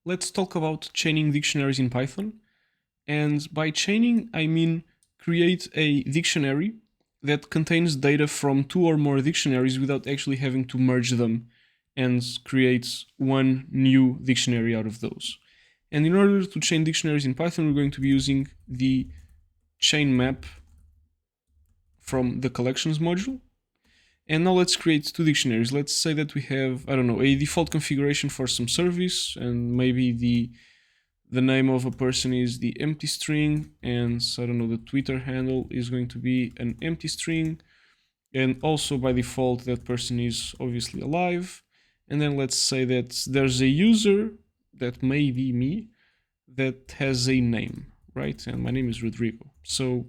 let's talk about chaining dictionaries in Python. And by chaining, I mean create a dictionary that contains data from two or more dictionaries without actually having to merge them and create one new dictionary out of those. And in order to chain dictionaries in Python, we're going to be using the ChainMap from the collections module. And now let's create two dictionaries. Let's say that we have, I don't know, a default configuration for some service, and maybe the name of a person is the empty string, and so I don't know, the Twitter handle is going to be an empty string, and also by default that person is obviously alive. And then let's say that there's a user that may be me that has a name, right? And my name is Rodrigo, so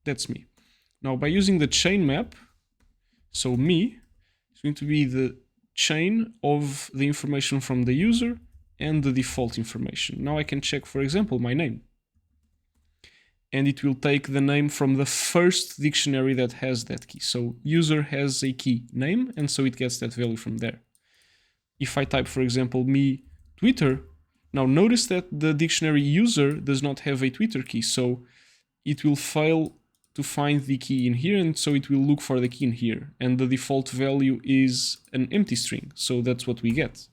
that's me. Now by using the chain map, so me is going to be the chain of the information from the user and the default information. Now I can check, for example, my name. And it will take the name from the first dictionary that has that key. So user has a key name, and so it gets that value from there. If I type, for example, me Twitter, now notice that the dictionary user does not have a Twitter key, so it will fail to find the key in here, and so it will look for the key in here. And the default value is an empty string, so that's what we get.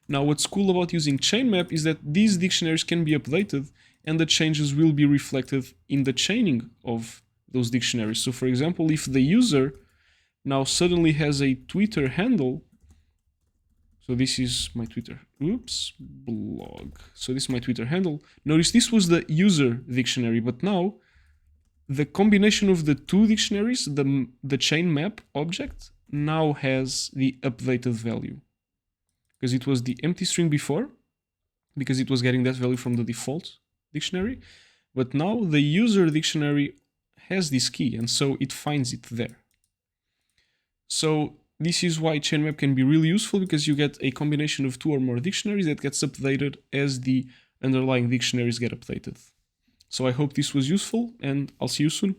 Now what's cool about using ChainMap is that these dictionaries can be updated and the changes will be reflected in the chaining of those dictionaries. So for example, if the user now suddenly has a Twitter handle, so this is my Twitter, blog. So this is my Twitter handle. Notice this was the user dictionary, but now the combination of the two dictionaries, the chain map object, now has the updated value. Because it was the empty string before, because it was getting that value from the default dictionary. But now the user dictionary has this key, and so it finds it there. So this is why ChainMap can be really useful, because you get a combination of two or more dictionaries that gets updated as the underlying dictionaries get updated. So I hope this was useful, and I'll see you soon.